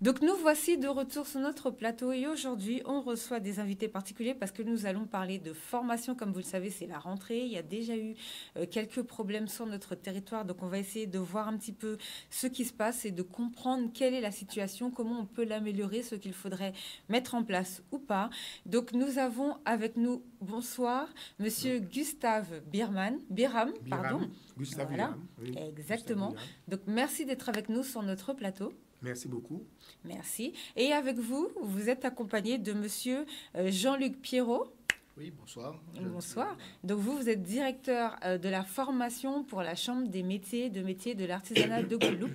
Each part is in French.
Donc nous voici de retour sur notre plateau et aujourd'hui on reçoit des invités particuliers parce que nous allons parler de formation. Comme vous le savez, c'est la rentrée. Il y a déjà eu quelques problèmes sur notre territoire. Donc on va essayer de voir un petit peu ce qui se passe et de comprendre quelle est la situation, comment on peut l'améliorer, ce qu'il faudrait mettre en place ou pas. Donc nous avons avec nous, bonsoir, Monsieur Gustave Biram, pardon. Gustave Voilà, Biram, oui. exactement. Gustave Biram. Donc merci d'être avec nous sur notre plateau. Merci beaucoup. Merci. Et avec vous, vous êtes accompagné de monsieur Jean-Luc Pierrot. Oui, bonsoir. Bonsoir. Donc vous êtes directeur de la formation pour la Chambre des métiers de l'artisanat de Guadeloupe.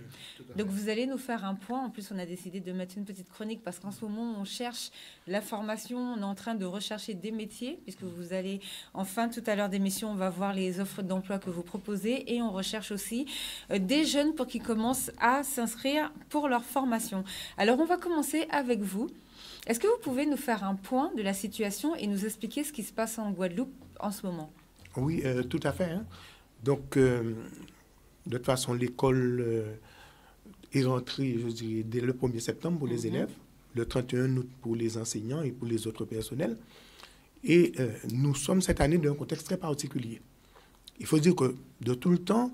Donc vous allez nous faire un point. En plus, on a décidé de mettre une petite chronique parce qu'en ce moment, on cherche la formation. On est en train de rechercher des métiers puisque vous allez, enfin, tout à l'heure d'émission, on va voir les offres d'emploi que vous proposez et on recherche aussi des jeunes pour qu'ils commencent à s'inscrire pour leur formation. Alors, on va commencer avec vous. Est-ce que vous pouvez nous faire un point de la situation et nous expliquer ce qui se passe en Guadeloupe en ce moment? Oui, tout à fait. Hein. Donc, de toute façon, l'école est rentrée, je dirais, dès le 1er septembre pour les élèves, le 31 août pour les enseignants et pour les autres personnels. Et nous sommes cette année dans un contexte très particulier. Il faut dire que de tout le temps,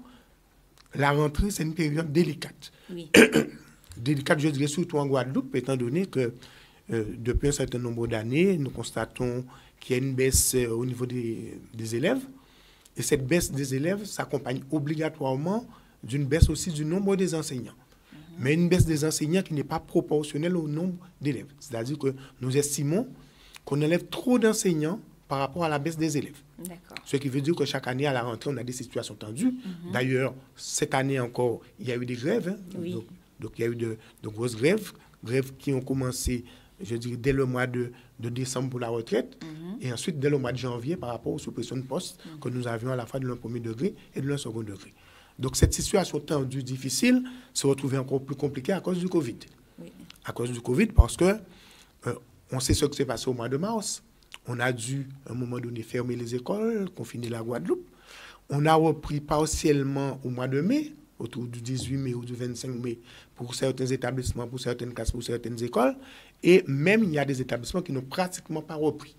la rentrée, c'est une période délicate. Oui. Délicate, je dirais, surtout en Guadeloupe, étant donné que depuis un certain nombre d'années, nous constatons qu'il y a une baisse au niveau des élèves. Et cette baisse des élèves s'accompagne obligatoirement d'une baisse aussi du nombre des enseignants. Mais une baisse des enseignants qui n'est pas proportionnelle au nombre d'élèves. C'est-à-dire que nous estimons qu'on enlève trop d'enseignants par rapport à la baisse des élèves. Ce qui veut dire que chaque année, à la rentrée, on a des situations tendues. D'ailleurs, cette année encore, il y a eu des grèves. Hein. Oui. Donc, il y a eu de grosses grèves qui ont commencé, je dirais, dès le mois de décembre pour la retraite, et ensuite dès le mois de janvier par rapport aux suppressions de postes que nous avions à la fois de l'un premier degré et de l'un second degré. Donc cette situation tendue, difficile, se retrouvait encore plus compliquée à cause du Covid. Oui. À cause du Covid, parce que on sait ce qui s'est passé au mois de mars. On a dû, à un moment donné, fermer les écoles, confiner la Guadeloupe. On a repris partiellement au mois de mai, autour du 18 mai ou du 25 mai, pour certains établissements, pour certaines classes, pour certaines écoles. Et même, il y a des établissements qui n'ont pratiquement pas repris.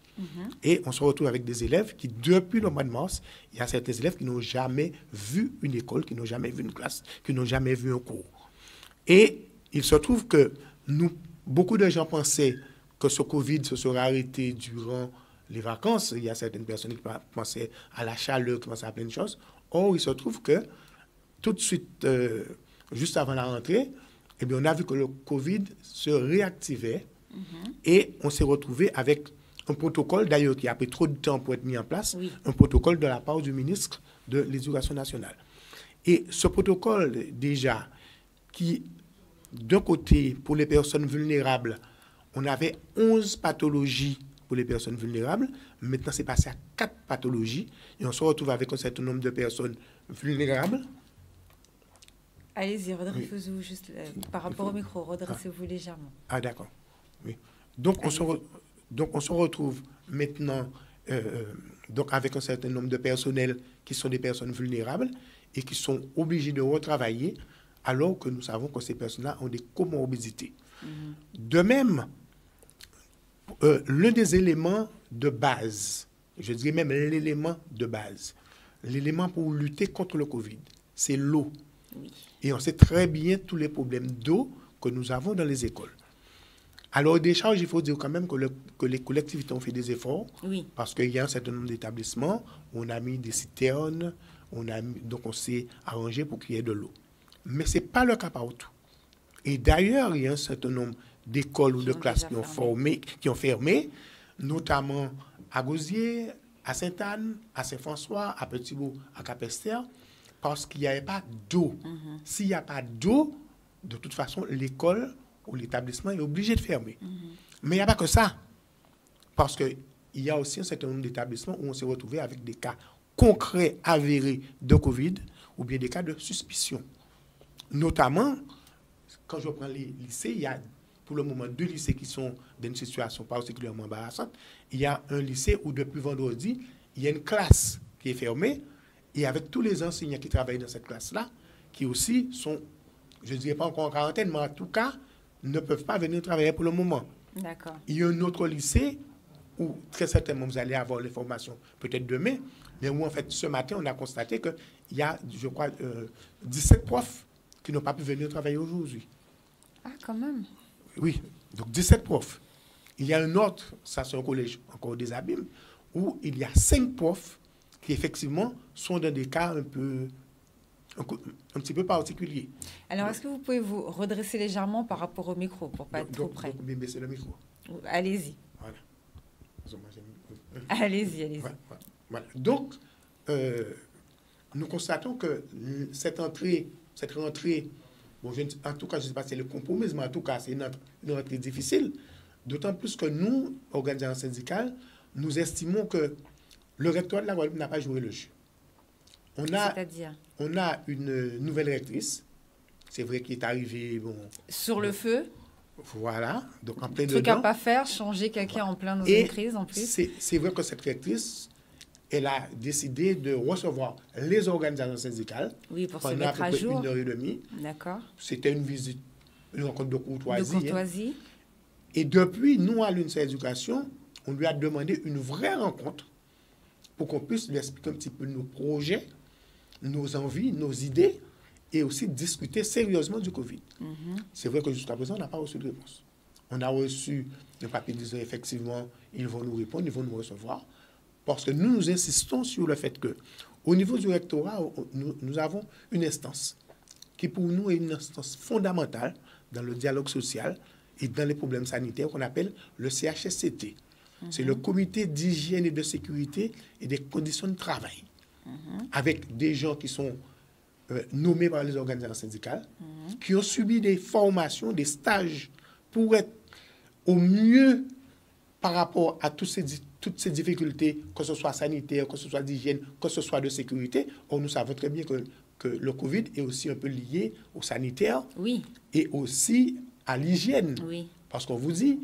Et on se retrouve avec des élèves qui, depuis le mois de mars, il y a certains élèves qui n'ont jamais vu une école, qui n'ont jamais vu une classe, qui n'ont jamais vu un cours. Et il se trouve que beaucoup de gens pensaient que ce Covid se serait arrêté durant les vacances. Il y a certaines personnes qui pensaient à la chaleur, qui pensaient à plein de choses. Or, il se trouve que tout de suite, juste avant la rentrée, eh bien, on a vu que le Covid se réactivait et on s'est retrouvé avec un protocole, d'ailleurs, qui a pris trop de temps pour être mis en place, un protocole de la part du ministre de l'Éducation nationale. Et ce protocole, déjà, qui, d'un côté, pour les personnes vulnérables, on avait 11 pathologies pour les personnes vulnérables. Maintenant, c'est passé à 4 pathologies et on se retrouve avec un certain nombre de personnes vulnérables. Allez-y, redressez-vous juste par rapport au micro, redressez-vous légèrement. Ah, d'accord. Oui. Donc, on se retrouve maintenant donc avec un certain nombre de personnels qui sont des personnes vulnérables et qui sont obligés de retravailler alors que nous savons que ces personnes-là ont des comorbidités. De même, l'un des éléments de base, je dirais même l'élément de base, l'élément pour lutter contre le Covid, c'est l'eau. Oui. Et on sait très bien tous les problèmes d'eau que nous avons dans les écoles. Alors, des charges, il faut dire quand même que les collectivités ont fait des efforts, parce qu'il y a un certain nombre d'établissements, on a mis des citernes, donc on s'est arrangé pour qu'il y ait de l'eau. Mais ce n'est pas le cas partout. Et d'ailleurs, il y a un certain nombre d'écoles ou de classes qui ont fermé, notamment à Gosier, à Sainte-Anne, à Saint-François, à Petit-Bourg, à Cap-Esther, parce qu'il n'y avait pas d'eau. S'il n'y a pas d'eau, de toute façon, l'école ou l'établissement est obligé de fermer. Mais il n'y a pas que ça. Parce qu'il y a aussi un certain nombre d'établissements où on s'est retrouvé avec des cas concrets, avérés de Covid, ou bien des cas de suspicion. Notamment, quand je prends les lycées, il y a pour le moment 2 lycées qui sont dans une situation particulièrement embarrassante. Il y a un lycée où depuis vendredi, il y a une classe qui est fermée, et avec tous les enseignants qui travaillent dans cette classe-là, qui aussi sont, je ne dirais pas encore en quarantaine, mais en tout cas, ne peuvent pas venir travailler pour le moment. D'accord. Il y a un autre lycée où très certainement vous allez avoir les formations peut-être demain, mais où en fait ce matin on a constaté qu'il y a, je crois, 17 profs qui n'ont pas pu venir travailler aujourd'hui. Ah, quand même. Oui, donc 17 profs. Il y a un autre, ça c'est un collège encore des Abîmes, où il y a 5 profs qui effectivement sont dans des cas un petit peu particuliers. Alors, est-ce que vous pouvez vous redresser légèrement par rapport au micro pour pas être trop près? Donc, baissez le micro. Allez-y. Voilà. Allez-y. Voilà. Donc, nous constatons que cette rentrée, bon, en tout cas, je ne sais pas si c'est le compromis, mais en tout cas, c'est une rentrée difficile. D'autant plus que nous, organisations syndicales, nous estimons que le rectorat de la Guadeloupe n'a pas joué le jeu. C'est-à-dire? On a une nouvelle rectrice, c'est vrai qu'il est arrivé... Bon, sur le feu. Voilà, donc en plein Truc dedans. à pas faire, changer quelqu'un en plein dans Et une crise en plus. C'est vrai que cette rectrice, elle a décidé de recevoir les organisations syndicales. Oui, pour se pendant mettre à jour. 1h30. D'accord. C'était une visite, une rencontre de courtoisie. De courtoisie. Et depuis, nous, à l'UNICEF Éducation, on lui a demandé une vraie rencontre pour qu'on puisse lui expliquer un petit peu nos projets, nos envies, nos idées, et aussi discuter sérieusement du Covid. C'est vrai que jusqu'à présent, on n'a pas reçu de réponse. On a reçu le papier disant effectivement, ils vont nous répondre, ils vont nous recevoir, parce que nous insistons sur le fait que, au niveau du rectorat, nous avons une instance qui pour nous est une instance fondamentale dans le dialogue social et dans les problèmes sanitaires qu'on appelle le CHSCT. C'est le comité d'hygiène et de sécurité et des conditions de travail, avec des gens qui sont nommés par les organisations syndicales, qui ont subi des formations, des stages pour être au mieux par rapport à toutes ces difficultés, que ce soit sanitaire, que ce soit d'hygiène, que ce soit de sécurité. Or, nous savons très bien que le Covid est aussi un peu lié au sanitaire et aussi à l'hygiène. Oui. Parce qu'on vous dit,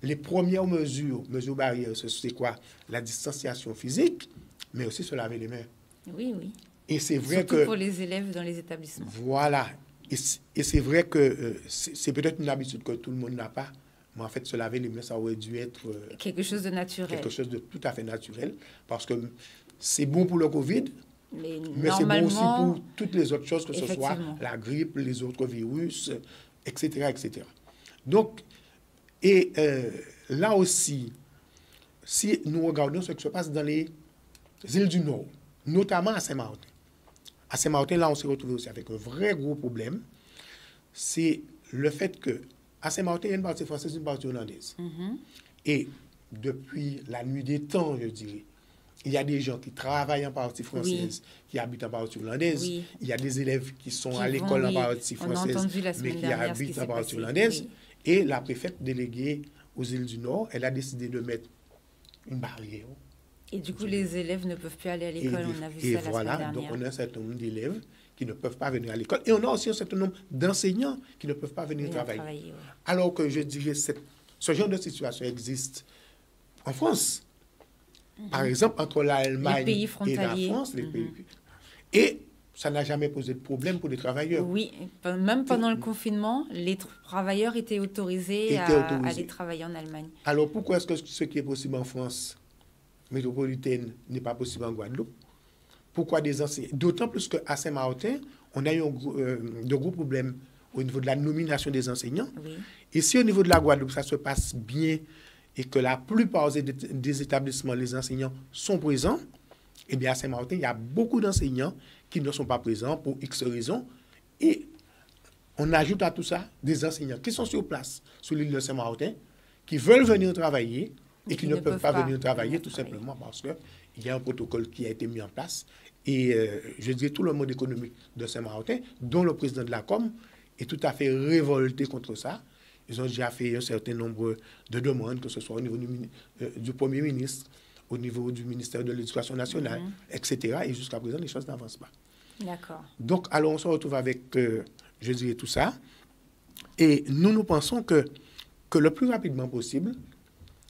les premières mesures barrières, c'est quoi? La distanciation physique, mais aussi se laver les mains. Oui. Et c'est vrai surtout que... pour les élèves dans les établissements. Voilà. Et c'est vrai que c'est peut-être une habitude que tout le monde n'a pas. Mais en fait, se laver les mains, ça aurait dû être... quelque chose de naturel. Quelque chose de tout à fait naturel. Parce que c'est bon pour le Covid, mais c'est bon aussi pour toutes les autres choses, que ce soit la grippe, les autres virus, etc. etc. Donc, et là aussi, si nous regardons ce qui se passe dans les îles du Nord, notamment à Saint-Martin. À Saint-Martin, là, on s'est retrouvé aussi avec un vrai gros problème. C'est le fait que à Saint-Martin, il y a une partie française et une partie hollandaise. Et depuis la nuit des temps, je dirais, il y a des gens qui travaillent en partie française, qui habitent en partie hollandaise. Il y a des élèves qui sont à l'école en partie française, mais qui habitent en partie hollandaise. Et la préfète déléguée aux îles du Nord, elle a décidé de mettre une barrière. Et du coup, les élèves ne peuvent plus aller à l'école. On a vu ça la semaine dernière. Donc on a un certain nombre d'élèves qui ne peuvent pas venir à l'école. Et on a aussi un certain nombre d'enseignants qui ne peuvent pas venir travailler. Alors que je dirais, ce genre de situation existe en France. Par exemple, entre l'Allemagne et la France, les pays. Et ça n'a jamais posé de problème pour les travailleurs. Oui, même pendant le confinement, les travailleurs étaient autorisés à aller travailler en Allemagne. Alors pourquoi est-ce que ce qui est possible en France métropolitaine n'est pas possible en Guadeloupe? Pourquoi des enseignants? D'autant plus qu'à Saint-Martin, on a eu de gros problèmes au niveau de la nomination des enseignants. Et si au niveau de la Guadeloupe, ça se passe bien et que la plupart des établissements, les enseignants sont présents, eh bien à Saint-Martin, il y a beaucoup d'enseignants qui ne sont pas présents pour X raisons. Et on ajoute à tout ça des enseignants qui sont sur place sur l'île de Saint-Martin, qui veulent venir travailler et qui ne peuvent pas venir travailler tout simplement parce qu'il y a un protocole qui a été mis en place. Et je dirais tout le monde économique de Saint-Martin, dont le président de la Com, est tout à fait révolté contre ça. Ils ont déjà fait un certain nombre de demandes, que ce soit au niveau du Premier ministre, au niveau du ministère de l'Éducation nationale, etc. Et jusqu'à présent, les choses n'avancent pas. D'accord. Donc, alors, on se retrouve avec, je dirais, tout ça. Et nous pensons que le plus rapidement possible,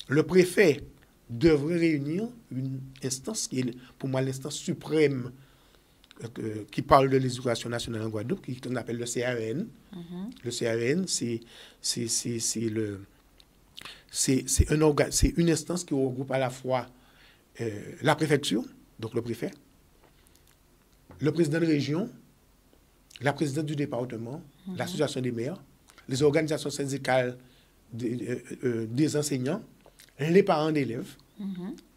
le préfet devrait réunir une instance qui est, pour moi, l'instance suprême qui parle de l'éducation nationale en Guadeloupe, qu'on appelle le CAEN. Le CAEN, c'est une instance qui regroupe à la fois la préfecture, donc le préfet, le président de région, la présidente du département, l'association des maires, les organisations syndicales des enseignants, les parents d'élèves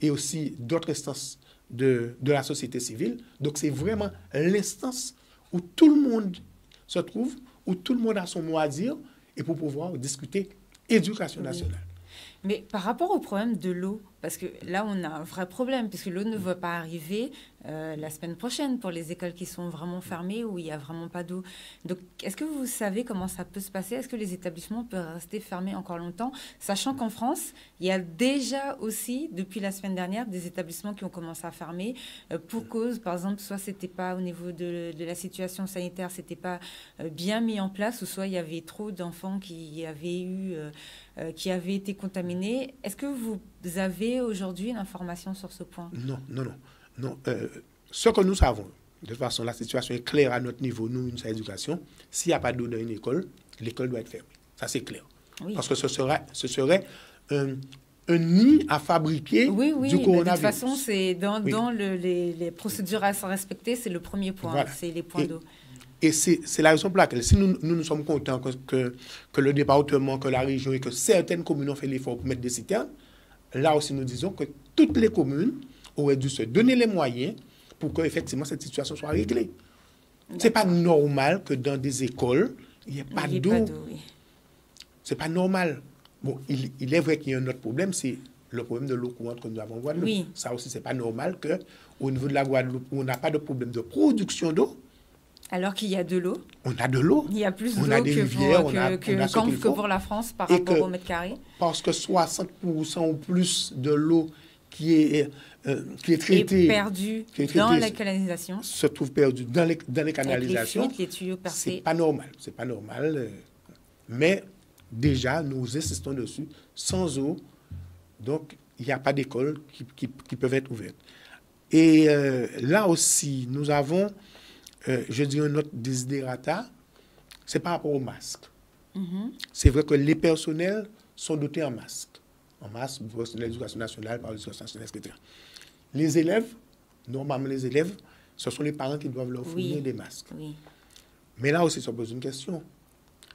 et aussi d'autres instances de la société civile. Donc, c'est vraiment l'instance où tout le monde se trouve, où tout le monde a son mot à dire et pour pouvoir discuter éducation nationale. Mais par rapport au problème de l'eau, parce que là, on a un vrai problème, puisque l'eau ne va pas arriver la semaine prochaine pour les écoles qui sont vraiment fermées, où il n'y a vraiment pas d'eau. Donc, est-ce que vous savez comment ça peut se passer? Est-ce que les établissements peuvent rester fermés encore longtemps? Sachant qu'en France, il y a déjà aussi, depuis la semaine dernière, des établissements qui ont commencé à fermer pour cause, par exemple, soit c'était pas au niveau de la situation sanitaire, c'était pas bien mis en place, ou soit il y avait trop d'enfants qui avaient été contaminés. Est-ce que vous avez aujourd'hui une information sur ce point? Non. Ce que nous savons, de toute façon, la situation est claire à notre niveau, nous, ministère de l'Éducation. S'il n'y a pas d'eau dans une école, l'école doit être fermée. Ça, c'est clair. Oui. Parce que ce serait un nid à fabriquer du coronavirus. De toute façon, c'est dans les procédures à respecter, c'est le premier point, voilà. C'est les points d'eau. Et c'est la raison pour laquelle, si nous sommes contents que le département, que la région et que certaines communes ont fait l'effort pour mettre des citernes, là aussi nous disons que toutes les communes auraient dû se donner les moyens pour qu'effectivement cette situation soit réglée. Ce n'est pas normal que dans des écoles, il n'y ait pas d'eau. Oui. Ce n'est pas normal. Bon, il est vrai qu'il y a un autre problème, c'est le problème de l'eau courante que nous avons en Guadeloupe. Oui. Ça aussi, ce n'est pas normal qu'au niveau de la Guadeloupe, où on n'a pas de problème de production d'eau, alors qu'il y a de l'eau. On a de l'eau. Il y a plus d'eau que pour la France par rapport au mètre carré. Parce que 60% ou plus de l'eau qui est traitée... Et perdue dans la canalisation. Se trouve perdue dans les canalisations. Avec les fuites, les tuyaux percés. C'est pas normal. C'est pas normal. Mais déjà, nous insistons dessus. Sans eau, donc, il n'y a pas d'école qui peuvent être ouvertes. Et là aussi, nous avons... je dis un autre desiderata, c'est par rapport aux masques. C'est vrai que les personnels sont dotés en masques. En masques, pour l'éducation nationale, par l'éducation nationale, etc. Les élèves, normalement les élèves, ce sont les parents qui doivent leur fournir des masques. Oui. Mais là aussi, ça pose une question.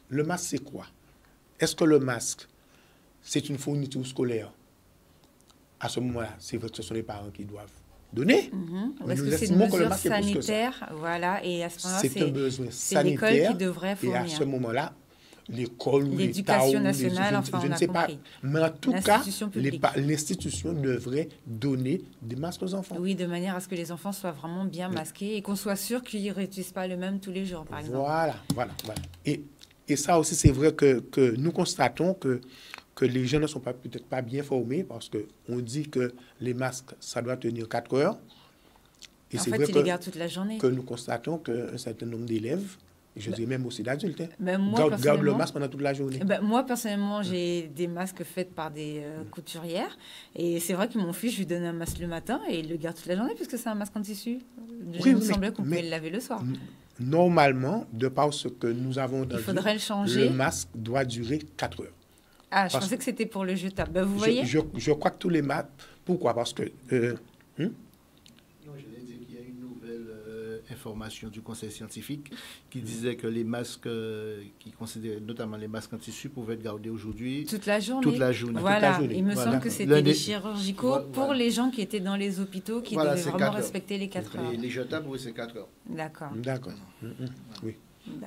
Le masque, c'est quoi? Est-ce que le masque, c'est une fourniture scolaire? À ce moment-là, c'est vrai que ce sont les parents qui doivent donner. Parce que c'est une mesure sanitaire, voilà, et à ce moment-là, c'est l'école qui devrait fournir. Et à ce moment-là, l'école ou l'éducation nationale, je ne sais pas. Mais en tout cas, l'institution devrait donner des masques aux enfants. Oui, de manière à ce que les enfants soient vraiment bien masqués et qu'on soit sûr qu'ils ne réutilisent pas le même tous les jours, par exemple. Voilà. Et ça aussi, c'est vrai que nous constatons que les gens ne sont peut-être pas bien formés parce qu'on dit que les masques, ça doit tenir 4 heures. Et c'est vrai ils les gardent toute la journée. Que nous constatons qu'un certain nombre d'élèves, et je dirais même aussi d'adultes, gardent le masque pendant toute la journée. Moi, personnellement, j'ai des masques faits par des couturières. Et c'est vrai que mon fils, je lui donne un masque le matin et il le garde toute la journée puisque c'est un masque en tissu. Il me semblait qu'on pouvait le laver le soir. Normalement, de par ce que nous avons dans le changer. Le masque doit durer 4 heures. Ah, je pensais que c'était pour le jetable. Vous voyez? Je crois que tous les masques... Pourquoi? Parce que... Non, je voulais dire qu'il y a une nouvelle information du Conseil scientifique qui disait que les masques, qui considéraient notamment les masques en tissu, pouvaient être gardés aujourd'hui... Toute la journée. Voilà. Il me semble que c'était les chirurgicaux pour les gens qui étaient dans les hôpitaux qui devaient vraiment respecter les 4 heures. Les jetables, oui, c'est 4 heures. D'accord. Oui.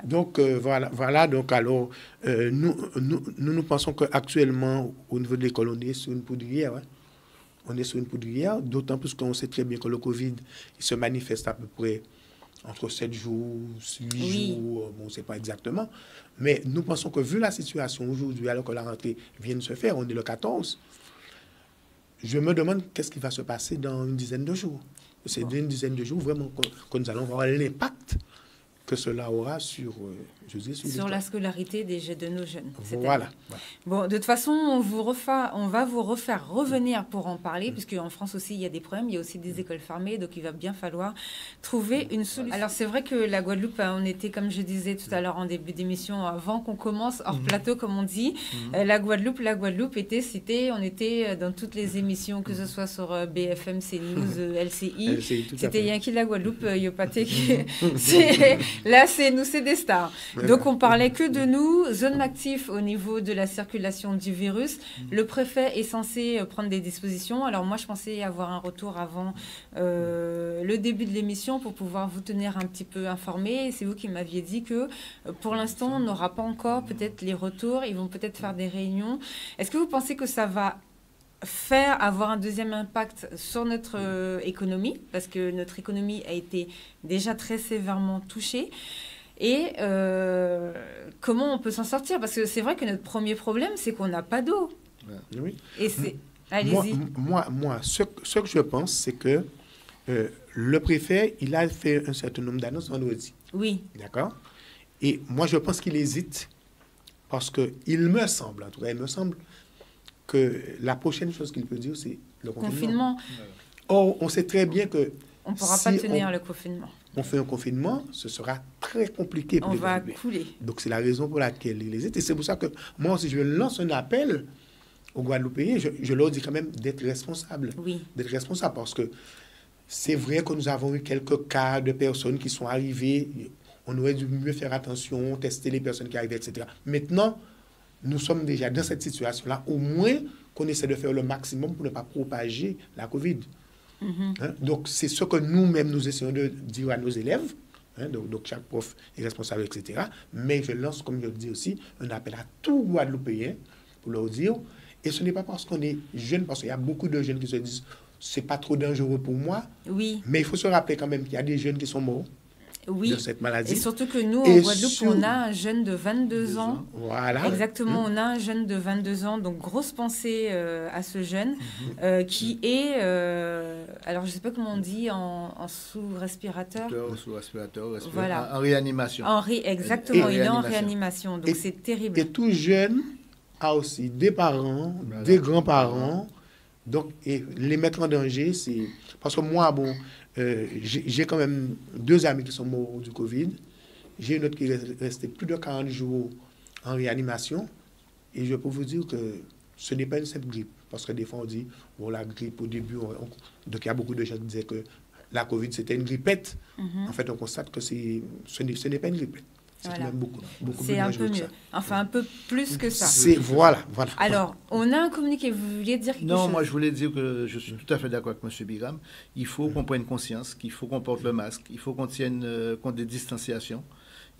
Donc, voilà. Donc, alors, nous pensons qu'actuellement, au niveau de l'école, on est sur une poudrière. On est sur une poudrière, d'autant plus qu'on sait très bien que le Covid, il se manifeste à peu près entre 7 jours, 8 jours, on ne sait pas exactement. Mais nous pensons que vu la situation aujourd'hui, alors que la rentrée vient de se faire, on est le 14, je me demande qu'est-ce qui va se passer dans une dizaine de jours. C'est dans une dizaine de jours, vraiment, que nous allons voir l'impact que cela aura sur, sur la scolarité de nos jeunes. Voilà. Bon, de toute façon, on va vous refaire revenir pour en parler, puisque en France aussi, il y a des problèmes, il y a aussi des écoles fermées, donc il va bien falloir trouver une solution. Alors, c'est vrai que la Guadeloupe, on était, comme je disais tout à l'heure en début d'émission, avant qu'on commence, hors plateau, comme on dit, la Guadeloupe était citée, on était dans toutes les émissions, que ce soit sur BFM, CNews, LCI. C'était Yankee de la Guadeloupe, Yopaté. Là, c'est des stars. Donc, on parlait que de nous, zone active au niveau de la circulation du virus. Le préfet est censé prendre des dispositions. Alors, moi, je pensais avoir un retour avant le début de l'émission pour pouvoir vous tenir un petit peu informés. C'est vous qui m'aviez dit que, pour l'instant, on n'aura pas encore peut-être les retours. Ils vont peut-être faire des réunions. Est-ce que vous pensez que ça va avoir un deuxième impact sur notre économie, parce que notre économie a été déjà très sévèrement touchée, et comment on peut s'en sortir, parce que c'est vrai que notre premier problème, c'est qu'on n'a pas d'eau. Oui. Et c'est... Allez-y. Moi, ce que je pense, c'est que le préfet, il a fait un certain nombre d'annonces vendredi. Oui. D'accord? Et moi, je pense qu'il hésite, parce qu'il me semble, en tout cas, il me semble que la prochaine chose qu'il peut dire, c'est le confinement. Or, on sait très bien que on ne pourra pas tenir le confinement. On fait un confinement, ce sera très compliqué pour on va couler. Donc, c'est la raison pour laquelle il hésite. Et c'est pour ça que moi aussi, je lance un appel aux Guadeloupéens. Je leur dis quand même d'être responsables. Oui. D'être responsables, parce que c'est vrai que nous avons eu quelques cas de personnes qui sont arrivées. On aurait dû mieux faire attention, tester les personnes qui arrivent, etc. Maintenant, nous sommes déjà dans cette situation-là. Au moins, qu'on essaie de faire le maximum pour ne pas propager la COVID. Hein? Donc, c'est ce que nous-mêmes, nous essayons de dire à nos élèves. Hein? Donc, chaque prof est responsable, etc. Mais je lance, comme je le dis aussi, un appel à tous Guadeloupéens pour leur dire, et ce n'est pas parce qu'on est jeune, parce qu'il y a beaucoup de jeunes qui se disent, c'est pas trop dangereux pour moi. Oui. Mais il faut se rappeler quand même qu'il y a des jeunes qui sont morts. Oui, de cette maladie. Et surtout que nous, en Guadeloupe, on a un jeune de 22 ans. Voilà. Exactement, on a un jeune de 22 ans. Donc, grosse pensée à ce jeune qui est, alors je ne sais pas comment on dit, en sous-respirateur. Sous-respirateur, voilà. En réanimation. Exactement, il est en réanimation. Donc, c'est terrible. Et tout jeune a aussi des parents, des grands-parents. Donc, et les mettre en danger, c'est... Parce que moi, bon... j'ai quand même 2 amis qui sont morts du Covid. J'ai une autre qui est restée plus de 40 jours en réanimation. Et je peux vous dire que ce n'est pas une simple grippe. Parce que des fois, on dit, bon, la grippe, au début, donc il y a beaucoup de gens qui disaient que la Covid, c'était une grippette. En fait, on constate que ce n'est pas une grippette. C'est voilà. Même beaucoup c'est un peu mieux. Enfin, un peu plus que ça. Voilà. Alors, on a un communiqué. Vous vouliez dire quelque chose? Non, moi, je voulais dire que je suis tout à fait d'accord avec M. Bigram. Il faut qu'on prenne conscience, qu'il faut qu'on porte le masque, il faut qu'on tienne compte des distanciations.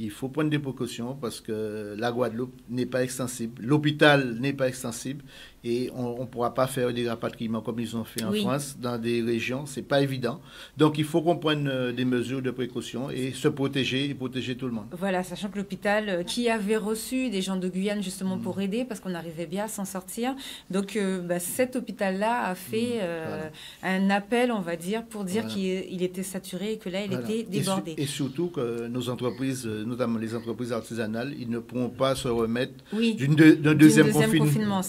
Il faut prendre des précautions parce que la Guadeloupe n'est pas extensible, l'hôpital n'est pas extensible et on ne pourra pas faire des rapatriements comme ils ont fait en France dans des régions, c'est pas évident. Donc il faut qu'on prenne des mesures de précaution et se protéger et protéger tout le monde. Voilà, sachant que l'hôpital qui avait reçu des gens de Guyane justement pour aider parce qu'on arrivait bien à s'en sortir. Donc cet hôpital-là a fait un appel, on va dire, pour dire qu'il était saturé et que là il était débordé. Et surtout que nos entreprises, notamment les entreprises artisanales, ils ne pourront pas se remettre d'un deuxième confinement.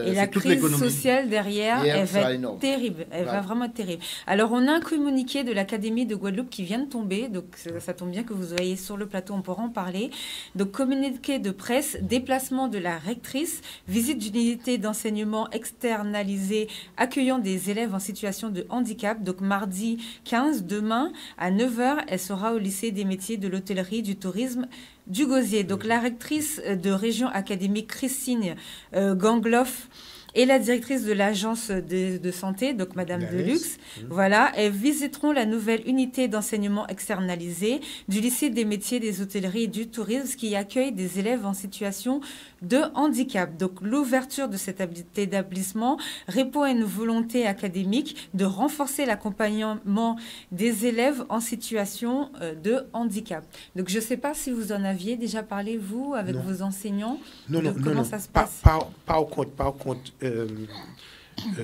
Et la crise sociale derrière, elle va être terrible. Elle va vraiment être terrible. Alors, on a un communiqué de l'Académie de Guadeloupe qui vient de tomber. Donc, ça tombe bien que vous soyez sur le plateau, on pourra en parler. Donc, communiqué de presse, déplacement de la rectrice, visite d'unité d'enseignement externalisée accueillant des élèves en situation de handicap. Donc, mardi 15, demain, à 9h, elle sera au lycée des métiers de l'hôtellerie, du tourisme, du Gosier. Donc, la rectrice de région académique, Christine Gangloff, et la directrice de l'agence de santé, donc Madame Deluxe, voilà, elles visiteront la nouvelle unité d'enseignement externalisé du lycée des métiers, des hôtelleries et du tourisme qui accueille des élèves en situation de handicap. Donc, l'ouverture de cet établissement répond à une volonté académique de renforcer l'accompagnement des élèves en situation de handicap. Donc, je ne sais pas si vous en aviez déjà parlé, vous, avec vos enseignants. Non, comment ça se passe? Pas au compte.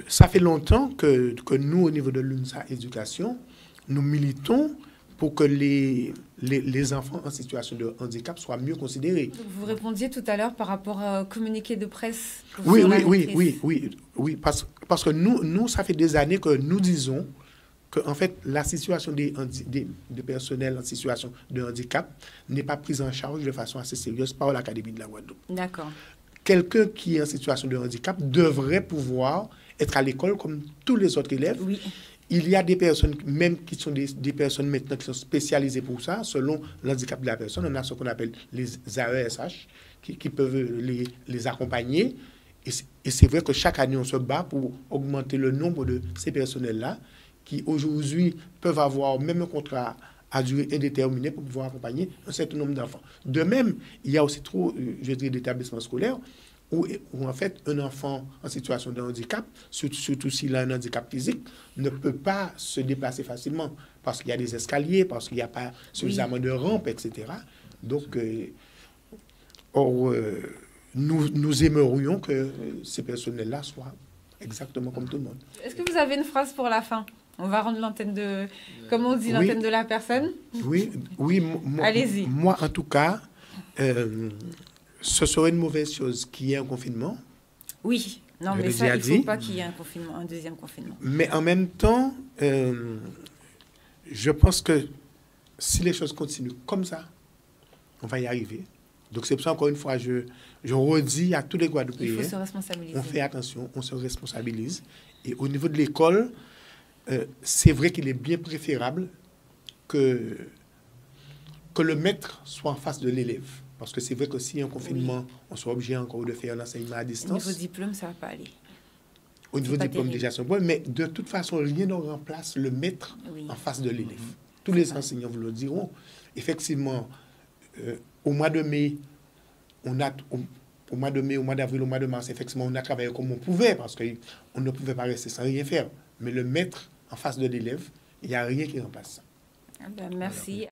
Ça fait longtemps que nous, au niveau de l'UNSA Éducation, nous militons pour que les enfants en situation de handicap soient mieux considérés. Donc vous répondiez tout à l'heure par rapport au communiqué de presse. Oui, parce que nous, ça fait des années que nous disons que en fait, la situation des personnels en situation de handicap n'est pas prise en charge de façon assez sérieuse par l'Académie de la Guadeloupe. D'accord. Quelqu'un qui est en situation de handicap devrait pouvoir être à l'école comme tous les autres élèves. Oui. Il y a des personnes, même qui sont des personnes maintenant qui sont spécialisées pour ça, selon l'handicap de la personne. On a ce qu'on appelle les AESH qui peuvent les accompagner. Et c'est vrai que chaque année, on se bat pour augmenter le nombre de ces personnels-là qui, aujourd'hui, peuvent avoir même un contrat à durée indéterminée pour pouvoir accompagner un certain nombre d'enfants. De même, il y a aussi trop, je dirais, d'établissements scolaires où en fait, un enfant en situation de handicap, surtout s'il a un handicap physique, ne peut pas se déplacer facilement parce qu'il y a des escaliers, parce qu'il n'y a pas suffisamment de rampes, etc. Donc, nous aimerions que ces personnels-là soient exactement comme tout le monde. Est-ce que vous avez une phrase pour la fin? On va rendre l'antenne de... Comment on dit, l'antenne de la personne? Oui. Allez-y. Moi, en tout cas... ce serait une mauvaise chose qu'il y ait un confinement. Oui, non, mais ça, il ne faut pas qu'il y ait un deuxième confinement. Mais en même temps, je pense que si les choses continuent comme ça, on va y arriver. Donc c'est pour ça, encore une fois, je redis à tous les Guadeloupéens, il faut se responsabiliser. On fait attention, on se responsabilise. Et au niveau de l'école, c'est vrai qu'il est bien préférable que le maître soit en face de l'élève. Parce que c'est vrai que s'il y a un confinement, on sera obligé encore de faire l'enseignement à distance. Au niveau diplôme, ça ne va pas aller. Au niveau diplôme, déjà, c'est bon. Mais de toute façon, rien ne remplace le maître en face de l'élève. Tous les enseignants vous le diront. Effectivement, au mois de mai, au mois d'avril, au mois de mars, effectivement, on a travaillé comme on pouvait parce qu'on ne pouvait pas rester sans rien faire. Mais le maître en face de l'élève, il n'y a rien qui remplace ça. Merci.